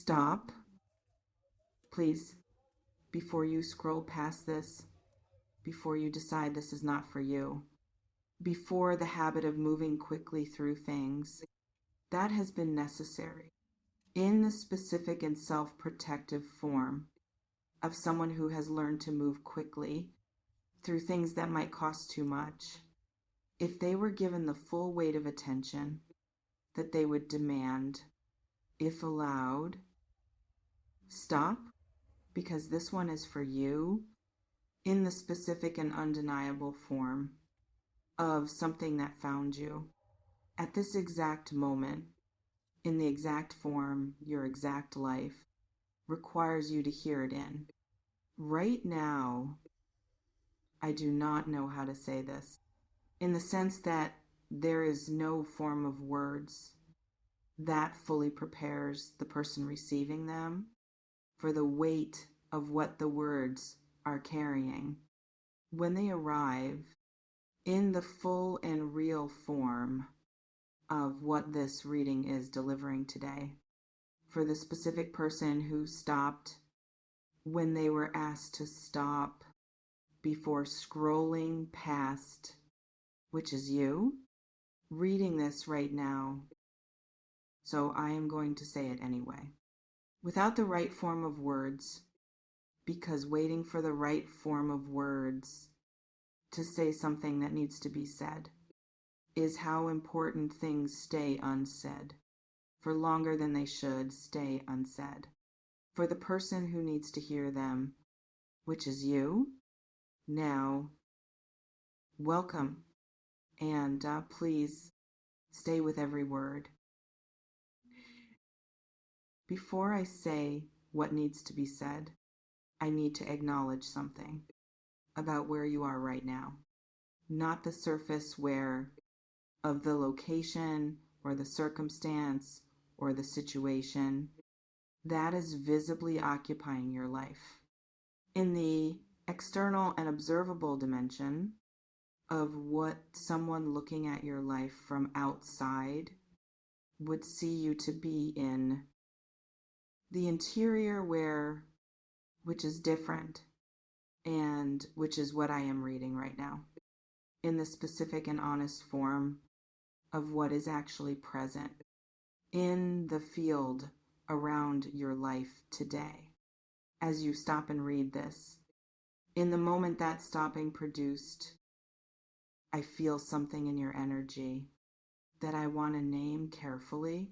Stop, please, before you scroll past this, before you decide this is not for you, before the habit of moving quickly through things. That has been necessary in the specific and self-protective form of someone who has learned to move quickly through things that might cost too much. If they were given the full weight of attention that they would demand, if allowed, stop, because this one is for you in the specific and undeniable form of something that found you at this exact moment, in the exact form, your exact life requires you to hear it in. Right now, I do not know how to say this, in the sense that there is no form of words that fully prepares the person receiving them for the weight of what the words are carrying. When they arrive in the full and real form of what this reading is delivering today, for the specific person who stopped when they were asked to stop before scrolling past, which is you, reading this right now. So I am going to say it anyway. Without the right form of words, because waiting for the right form of words to say something that needs to be said is how important things stay unsaid, for longer than they should stay unsaid. For the person who needs to hear them, which is you, now, welcome, and please stay with every word. Before I say what needs to be said, I need to acknowledge something about where you are right now. Not the surface where of the location or the circumstance or the situation that is visibly occupying your life. In the external and observable dimension of what someone looking at your life from outside would see you to be in, the interior which is different, and which is what I am reading right now, in the specific and honest form of what is actually present in the field around your life today. As you stop and read this, in the moment that stopping produced, I feel something in your energy that I want to name carefully,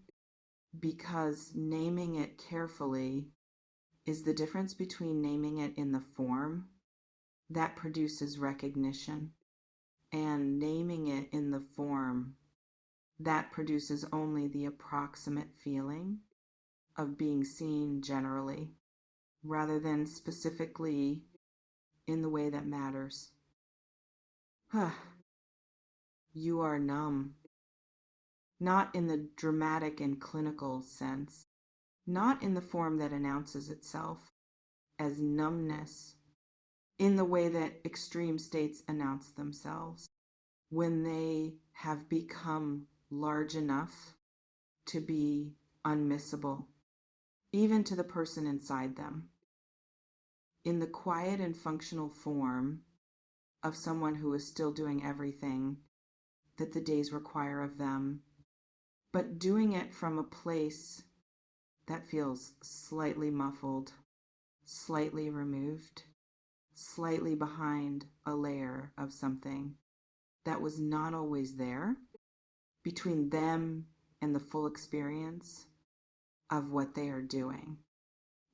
because naming it carefully is the difference between naming it in the form that produces recognition and naming it in the form that produces only the approximate feeling of being seen generally, rather than specifically in the way that matters. You are numb, not in the dramatic and clinical sense, not in the form that announces itself as numbness, in the way that extreme states announce themselves when they have become large enough to be unmissable, even to the person inside them. In the quiet and functional form of someone who is still doing everything that the days require of them, but doing it from a place that feels slightly muffled, slightly removed, slightly behind a layer of something that was not always there between them and the full experience of what they are doing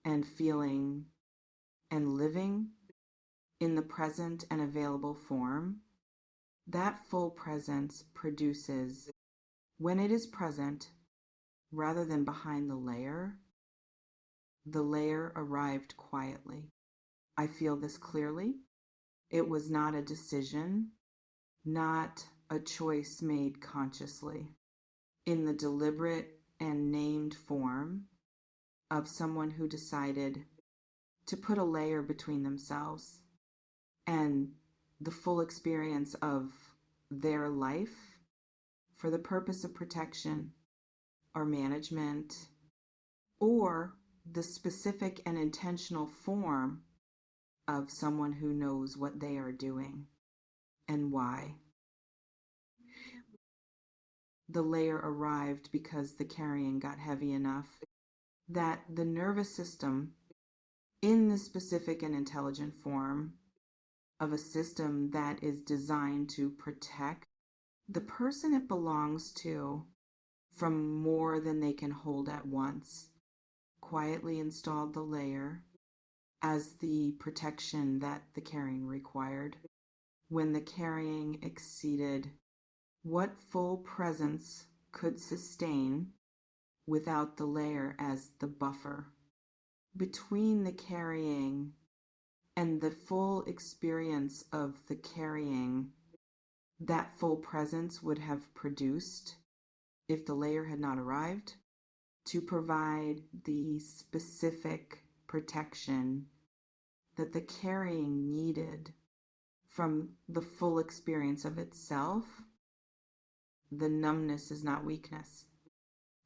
and feeling and living in the present and available form. That full presence produces, when it is present, rather than behind the layer arrived quietly. I feel this clearly. It was not a decision, not a choice made consciously, in the deliberate and named form of someone who decided to put a layer between themselves and the full experience of their life for the purpose of protection or management, or the specific and intentional form of someone who knows what they are doing and why. The layer arrived because the carrying got heavy enough that the nervous system, in the specific and intelligent form of a system that is designed to protect the person it belongs to from more than they can hold at once, quietly installed the layer as the protection that the carrying required. When the carrying exceeded what full presence could sustain without the layer as the buffer between the carrying and the full experience of the carrying that full presence would have produced if the layer had not arrived to provide the specific protection that the carrying needed from the full experience of itself. The numbness is not weakness.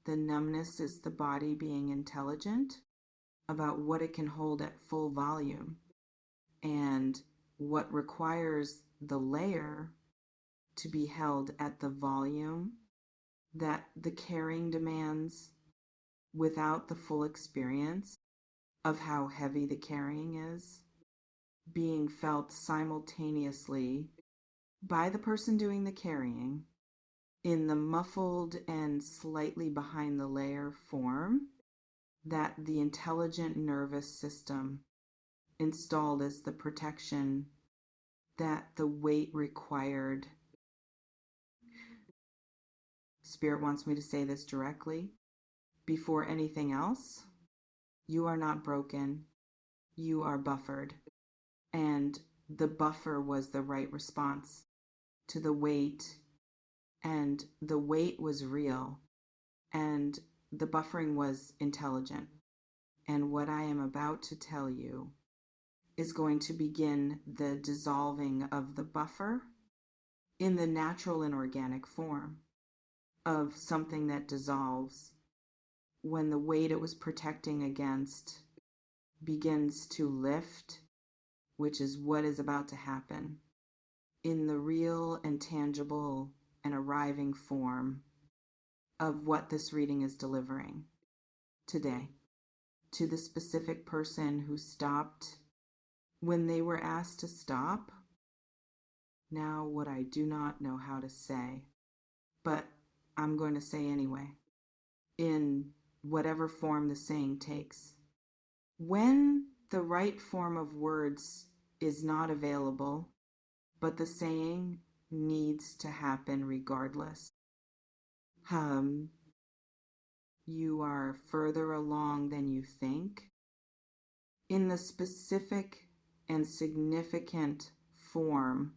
The numbness is the body being intelligent about what it can hold at full volume and what requires the layer to be held at the volume that the carrying demands without the full experience of how heavy the carrying is being felt simultaneously by the person doing the carrying in the muffled and slightly behind the layer form that the intelligent nervous system installed as the protection that the weight required. Spirit wants me to say this directly. Before anything else, you are not broken. You are buffered. And the buffer was the right response to the weight. And the weight was real. And the buffering was intelligent. And what I am about to tell you is going to begin the dissolving of the buffer in the natural and organic form of something that dissolves when the weight it was protecting against begins to lift, which is what is about to happen in the real and tangible and arriving form of what this reading is delivering today to the specific person who stopped when they were asked to stop. Now, what I do not know how to say, but I'm going to say anyway, in whatever form the saying takes. When the right form of words is not available, but the saying needs to happen regardless. You are further along than you think in the specific and significant form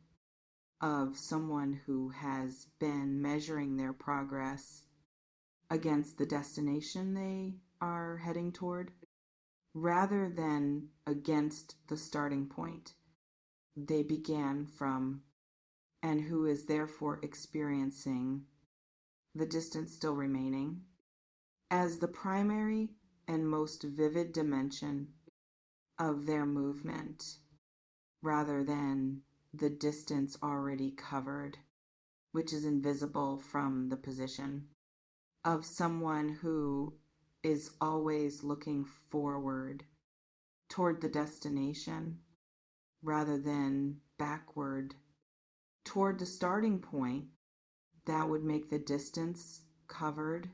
of someone who has been measuring their progress against the destination they are heading toward, rather than against the starting point they began from, and who is therefore experiencing the distance still remaining as the primary and most vivid dimension of their movement, rather than the distance already covered, which is invisible from the position of someone who is always looking forward toward the destination rather than backward toward the starting point that would make the distance covered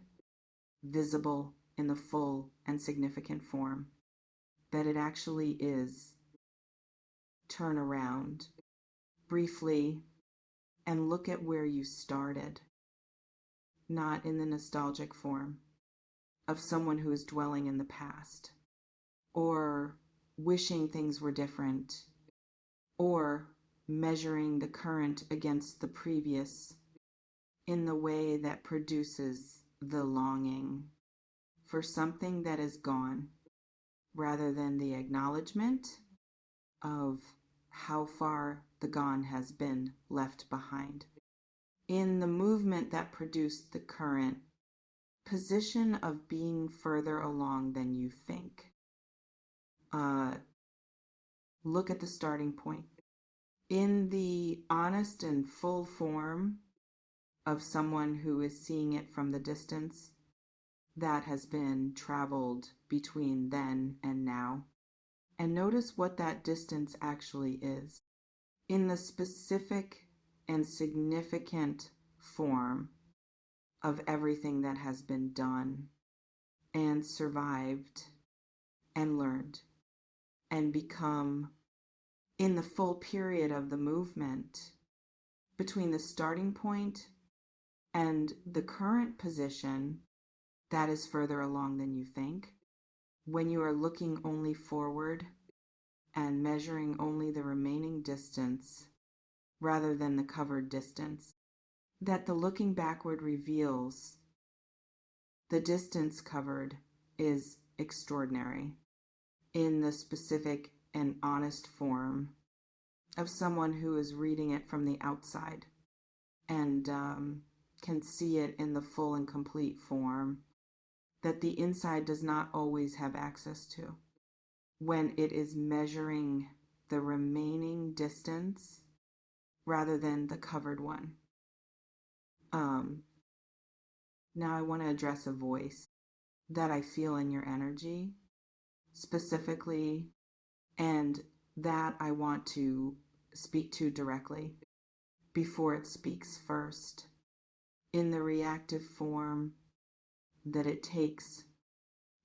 visible in the full and significant form that it actually is. Turn around briefly and look at where you started, not in the nostalgic form of someone who is dwelling in the past or wishing things were different or measuring the current against the previous in the way that produces the longing for something that is gone, rather than the acknowledgement of how far the gone has been left behind. In the movement that produced the current, position of being further along than you think. Look at the starting point. In the honest and full form of someone who is seeing it from the distance that has been traveled between then and now. And notice what that distance actually is. In the specific and significant form of everything that has been done and survived and learned and become in the full period of the movement between the starting point and the current position that is further along than you think, when you are looking only forward and measuring only the remaining distance rather than the covered distance, that the looking backward reveals the distance covered is extraordinary in the specific and honest form of someone who is reading it from the outside and can see it in the full and complete form that the inside does not always have access to when it is measuring the remaining distance rather than the covered one. Now I want to address a voice that I feel in your energy specifically, and that I want to speak to directly before it speaks first, in the reactive form that it takes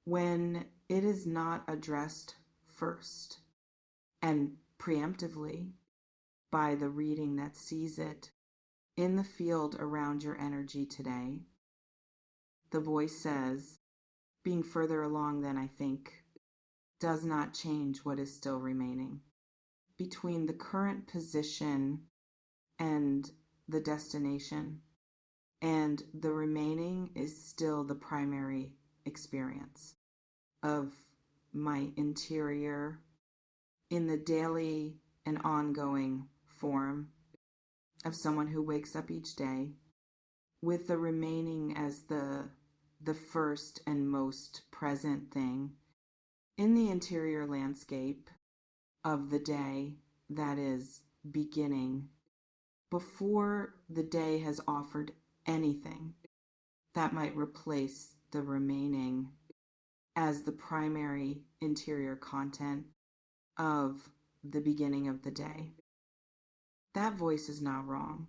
when it is not addressed first and preemptively by the reading that sees it in the field around your energy today. The voice says, being further along than I think does not change what is still remaining. Between the current position and the destination, and the remaining is still the primary experience of my interior in the daily and ongoing form of someone who wakes up each day, with the remaining as the first and most present thing in the interior landscape of the day that is beginning before the day has offered anything that might replace the remaining as the primary interior content of the beginning of the day. That voice is not wrong.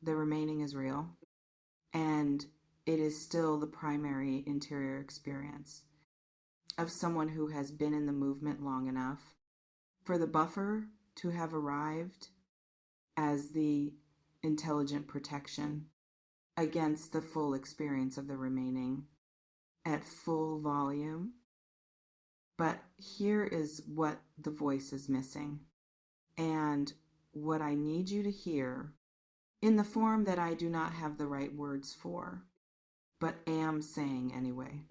The remaining is real, and it is still the primary interior experience of someone who has been in the movement long enough for the buffer to have arrived as the intelligent protection against the full experience of the remaining at full volume. But here is what the voice is missing, and what I need you to hear in the form that I do not have the right words for, but am saying anyway,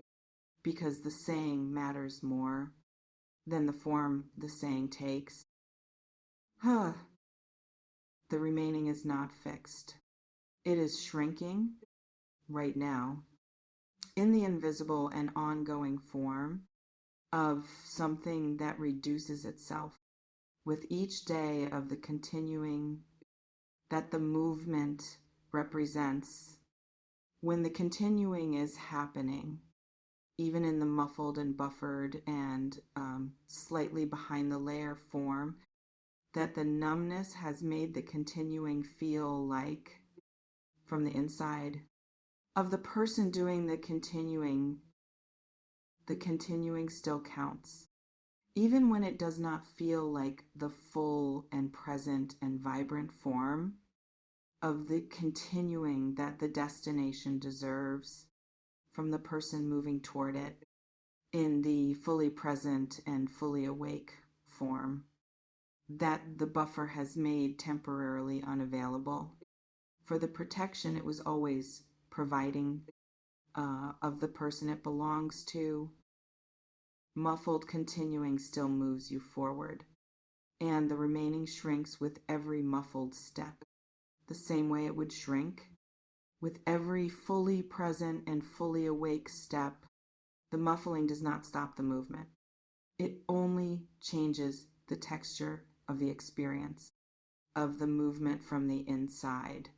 because the saying matters more than the form the saying takes. The remaining is not fixed. It is shrinking right now in the invisible and ongoing form of something that reduces itself with each day of the continuing that the movement represents. When the continuing is happening, even in the muffled and buffered and slightly behind the layer form, that the numbness has made the continuing feel like, from the inside of the person doing the continuing still counts. Even when it does not feel like the full and present and vibrant form of the continuing that the destination deserves from the person moving toward it in the fully present and fully awake form that the buffer has made temporarily unavailable for the protection it was always providing of the person it belongs to. Muffled continuing still moves you forward, and the remaining shrinks with every muffled step, the same way it would shrink With every fully present and fully awake step, the muffling does not stop the movement. It only changes the texture of the experience, of the movement from the inside,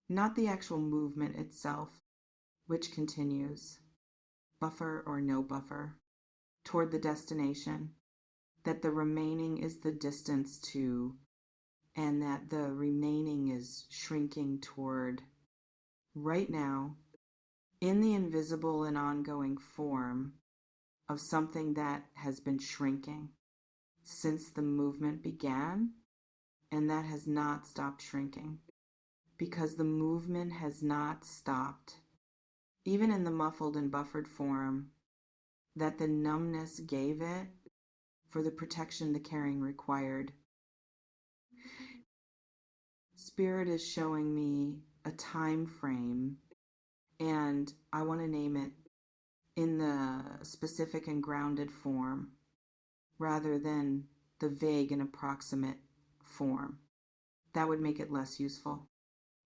not the actual movement itself, which continues, buffer or no buffer, toward the destination, that the remaining is the distance to, and that the remaining is shrinking toward, right now, in the invisible and ongoing form of something that has been shrinking since the movement began, and that has not stopped shrinking, because the movement has not stopped, even in the muffled and buffered form that the numbness gave it for the protection the carrying required. Spirit is showing me a time frame, and I want to name it in the specific and grounded form rather than the vague and approximate form. That would make it less useful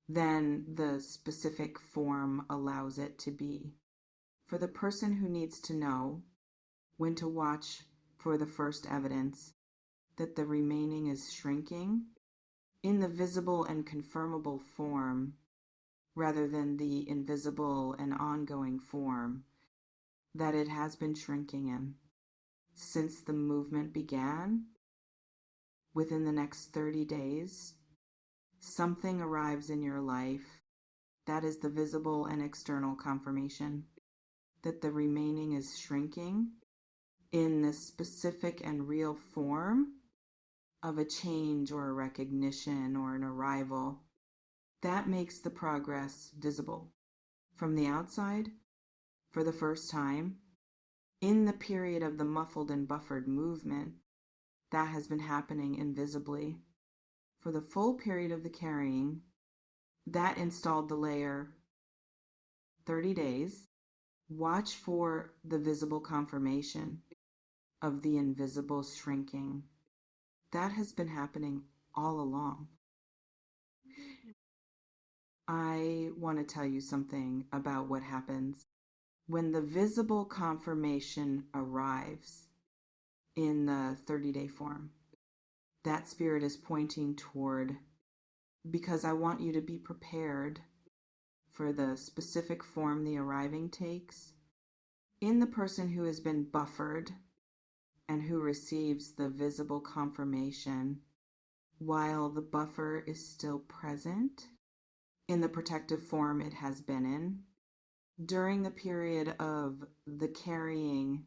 than the specific form allows it to be. For the person who needs to know when to watch for the first evidence that the remaining is shrinking in the visible and confirmable form rather than the invisible and ongoing form that it has been shrinking in since the movement began. Within the next 30 days, something arrives in your life that is the visible and external confirmation that the remaining is shrinking in the specific and real form of a change or a recognition or an arrival. That makes the progress visible from the outside for the first time in the period of the muffled and buffered movement that has been happening invisibly for the full period of the carrying. That installed the layer 30 days. Watch for the visible confirmation of the invisible shrinking. That has been happening all along. I want to tell you something about what happens when the visible confirmation arrives in the 30-day form. That spirit is pointing toward, because I want you to be prepared for the specific form the arriving takes in the person who has been buffered and who receives the visible confirmation while the buffer is still present in the protective form it has been in. During the period of the carrying,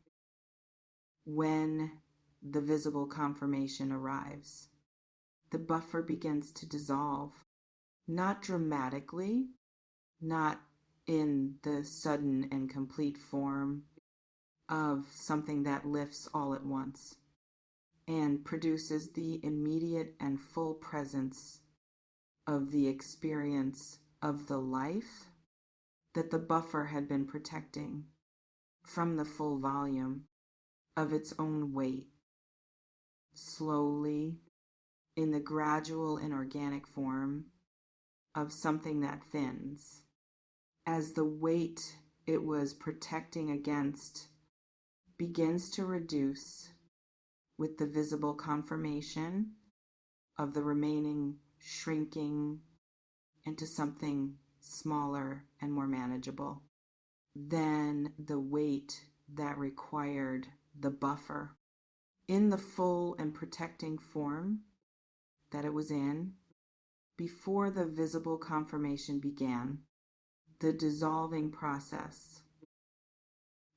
when the visible confirmation arrives, the buffer begins to dissolve, not dramatically, not in the sudden and complete form of something that lifts all at once and produces the immediate and full presence of the experience of the life that the buffer had been protecting from the full volume of its own weight, slowly, in the gradual and organic form of something that thins, as the weight it was protecting against begins to reduce with the visible confirmation of the remaining shrinking into something smaller and more manageable. Then the weight that required the buffer in the full and protecting form that it was in before the visible confirmation began, the dissolving process.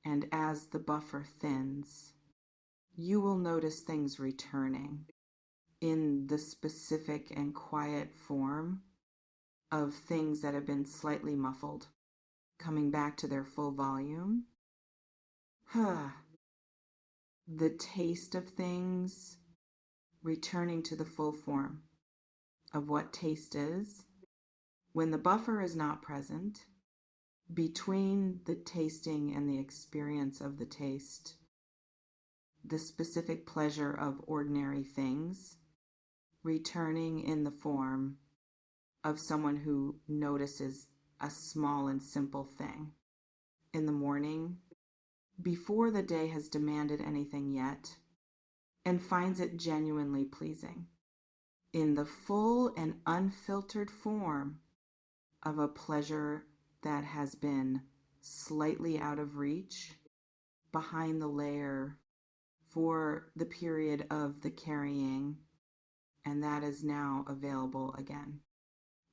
And as the buffer thins, you will notice things returning in the specific and quiet form of things that have been slightly muffled, coming back to their full volume. The taste of things returning to the full form of what taste is. When the buffer is not present, between the tasting and the experience of the taste, the specific pleasure of ordinary things returning in the form of someone who notices a small and simple thing in the morning before the day has demanded anything yet, and finds it genuinely pleasing in the full and unfiltered form of a pleasure that has been slightly out of reach behind the layer for the period of the carrying, and that is now available again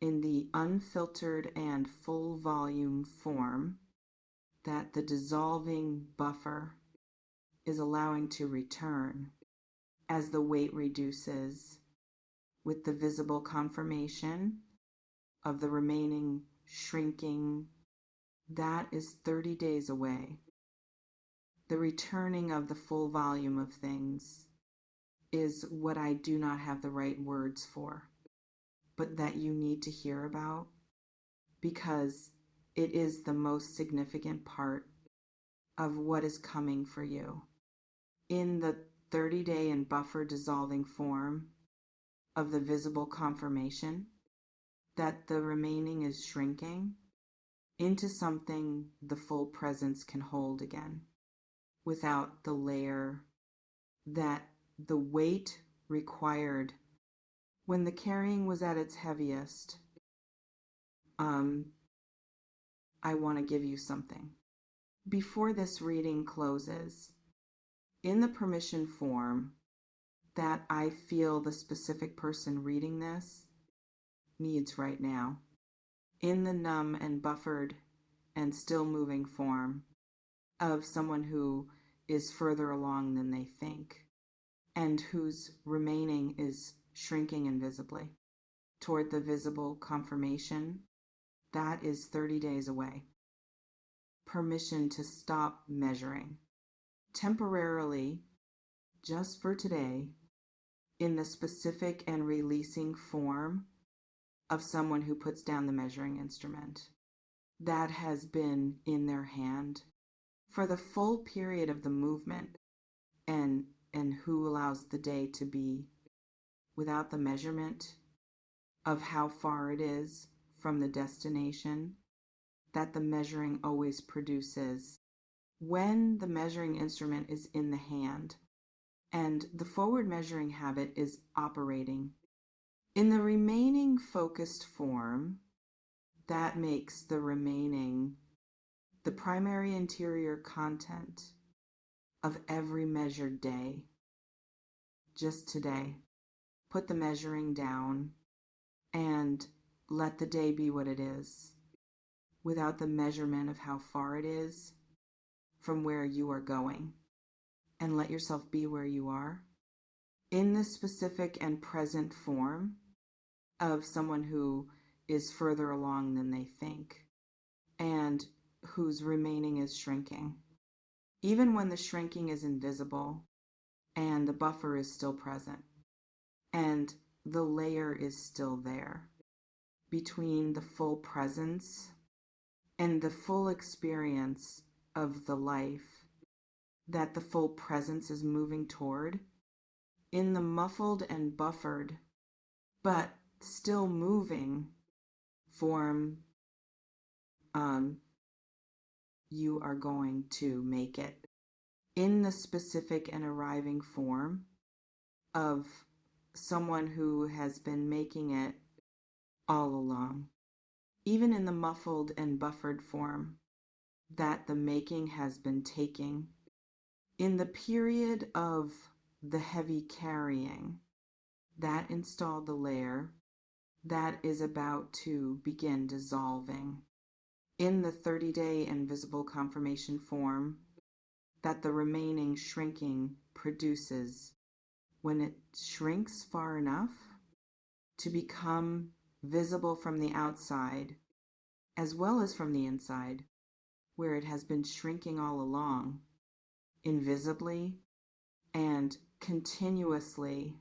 in the unfiltered and full volume form that the dissolving buffer is allowing to return as the weight reduces, with the visible confirmation of the remaining shrinking. That is 30 days away. The returning of the full volume of things is what I do not have the right words for, but that you need to hear about, because it is the most significant part of what is coming for you. In the 30-day and buffer dissolving form of the visible confirmation that the remaining is shrinking into something the full presence can hold again, without the layer that the weight required when the carrying was at its heaviest. I want to give you something. Before this reading closes, in the permission form that I feel the specific person reading this needs right now, in the numb and buffered and still moving form of someone who is further along than they think, and whose remaining is shrinking invisibly toward the visible confirmation, that is 30 days away. Permission to stop measuring temporarily, just for today, in the specific and releasing form of someone who puts down the measuring instrument that has been in their hand for the full period of the movement, and who allows the day to be without the measurement of how far it is from the destination that the measuring always produces when the measuring instrument is in the hand and the forward measuring habit is operating. In the remaining focused form, that makes the remaining the primary interior content of every measured day. Just today, put the measuring down and let the day be what it is, without the measurement of how far it is from where you are going, and let yourself be where you are in the specific and present form of someone who is further along than they think and whose remaining is shrinking. Even when the shrinking is invisible and the buffer is still present and the layer is still there between the full presence and the full experience of the life that the full presence is moving toward, in the muffled and buffered but still moving form, you are going to make it in the specific and arriving form of someone who has been making it all along, even in the muffled and buffered form that the making has been taking in the period of the heavy carrying that installed the layer that is about to begin dissolving in the 30-day invisible confirmation form that the remaining shrinking produces when it shrinks far enough to become visible from the outside as well as from the inside, where it has been shrinking all along, invisibly and continuously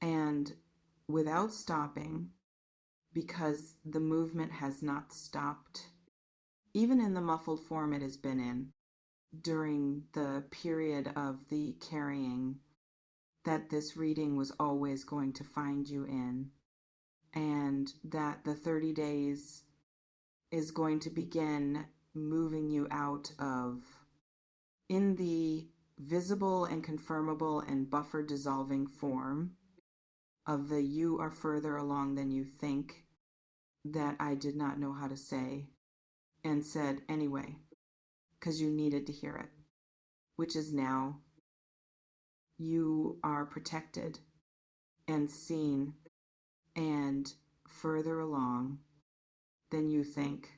and without stopping, because the movement has not stopped, even in the muffled form it has been in during the period of the carrying that this reading was always going to find you in, and that the 30 days is going to begin moving you out of, in the visible and confirmable and buffer dissolving form of the "you are further along than you think" that I did not know how to say and said anyway, because you needed to hear it, which is now you are protected and seen and further along than you think.